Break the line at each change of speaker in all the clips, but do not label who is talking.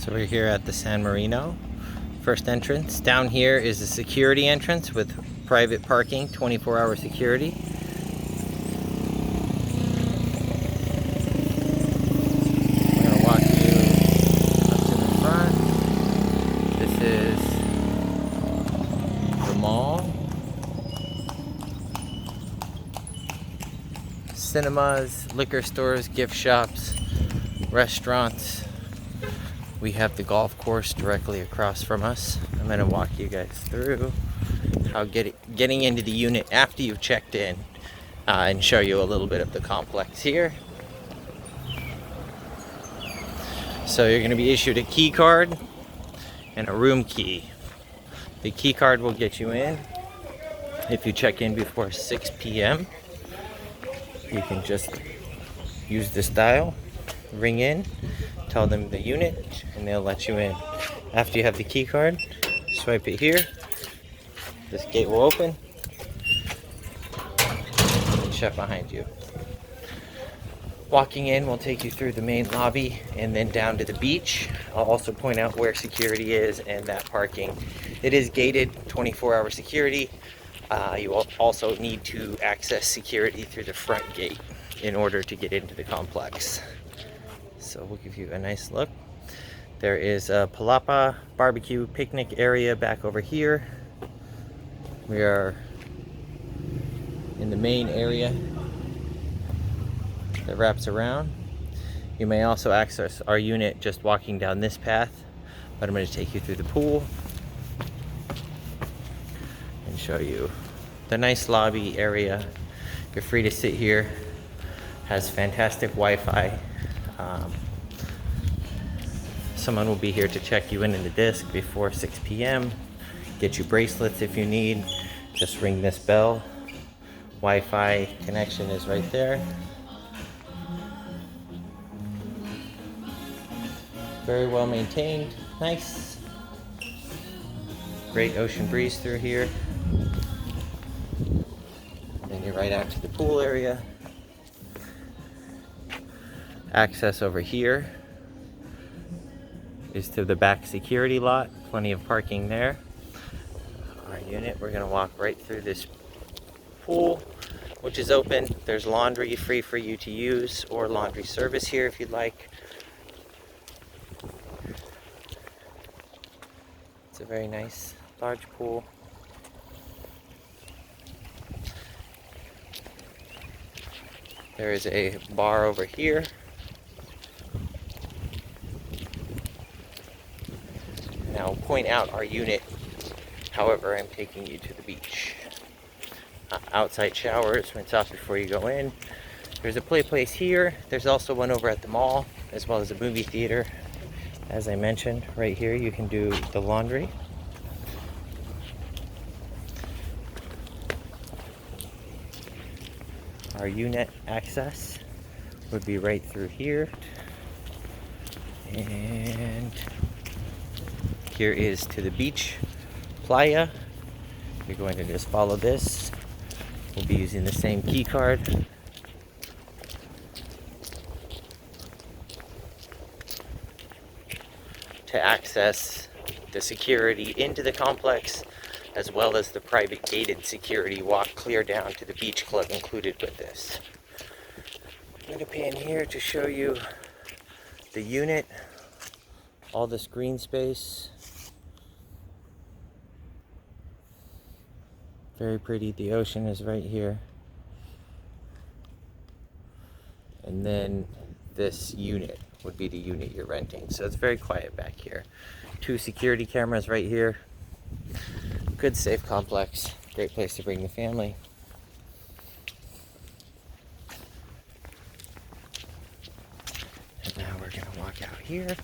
So we're here at the San Marino. First entrance. Down here is the security entrance with private parking, 24-hour security. We're going to walk you up to the front. This is the mall. Cinemas, liquor stores, gift shops, restaurants. We have the golf course directly across from us. I'm going to walk you guys through how getting into the unit after you've checked in and show you a little bit of the complex here. So you're going to be issued a key card and a room key. The key card will get you in. If you check in before 6 p.m., you can just use this dial, ring in, tell them the unit, and they'll let you in. After you have the key card, swipe it here. This gate will open and shut behind you. Walking in will take you through the main lobby and then down to the beach. I'll also point out where security is and that parking. It is gated, 24-hour security. You will also need to access security through the front gate in order to get into the complex. So we'll give you a nice look. There is a palapa barbecue picnic area back over here. We are in the main area that wraps around. You may also access our unit just walking down this path, but I'm going to take you through the pool and show you the nice lobby area. You're free to sit here. Has fantastic Wi-Fi. Someone will be here to check you in the disc before 6 p.m. Get you bracelets if you need. Just ring this bell. Wi-Fi connection is right there. Very well maintained. Nice. Great ocean breeze through here. Then you're right out to the pool area. Access over here is to the back security lot. Plenty of parking there. Our unit, we're going to walk right through this pool, which is open. There's laundry free for you to use, or laundry service here if you'd like. It's a very nice large pool. There is a bar over here. Now, I'll point out our unit. However, I'm taking you to the beach. Outside showers, rinse off before you go in. There's a play place here. There's also one over at the mall, as well as a movie theater. As I mentioned, right here you can do the laundry. Our unit access would be right through here. And here is to the beach, Playa. You're going to just follow this. We'll be using the same key card. To access the security into the complex, as well as the private gated security walk clear down to the beach club included with this. I'm going to pan here to show you the unit, all this green space. Very pretty. The ocean is right here. And then this unit would be the unit you're renting. So it's very quiet back here. 2 security cameras right here. Good safe complex. Great place to bring the family. And now we're going to walk out here.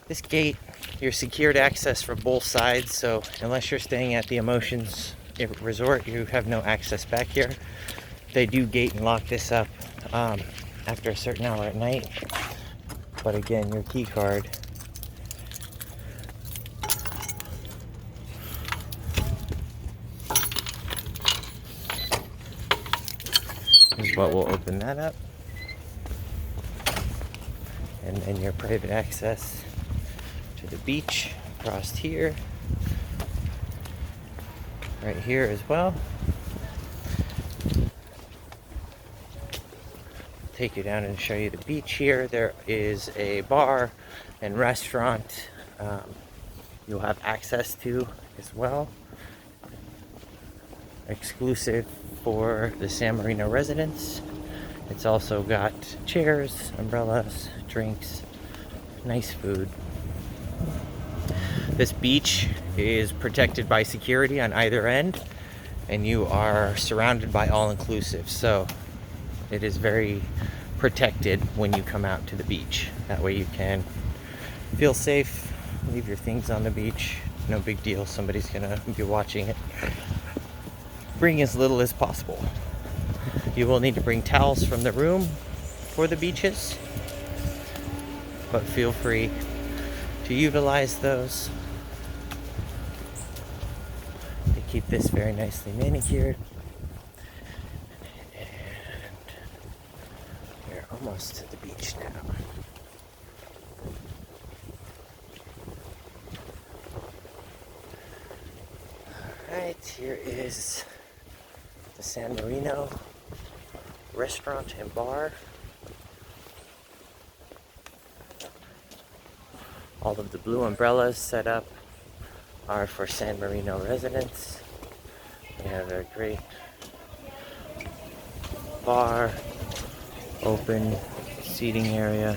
This gate, you're secured access for both sides, so unless you're staying at the Emotions Resort, you have no access back here. They do gate and lock this up after a certain hour at night. But again, your key card is what will open that up. And then your private access to the beach across here, right here as well. Take you down and show you the beach here. There is a bar and restaurant you'll have access to as well, exclusive for the San Marino residents. It's also got chairs, umbrellas, drinks, nice food. This beach is protected by security on either end, and you are surrounded by all-inclusive, so it is very protected when you come out to the beach. That way you can feel safe, leave your things on the beach, no big deal, somebody's gonna be watching it. Bring as little as possible. You will need to bring towels from the room for the beaches, but feel free to utilize those. They keep this very nicely manicured. And we're almost to the beach now. Alright, here is the San Marino restaurant and bar. All of the blue umbrellas set up are for San Marino residents. We have a great bar, open seating area.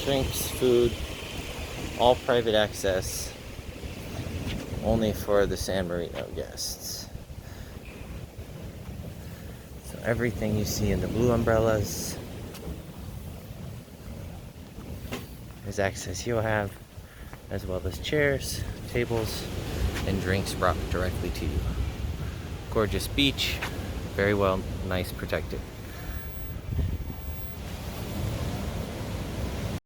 Drinks, food, all private access, only for the San Marino guests. So everything you see in the blue umbrellas is access you'll have, as well as chairs, tables, and drinks brought directly to you. Gorgeous beach, very well, nice, protected.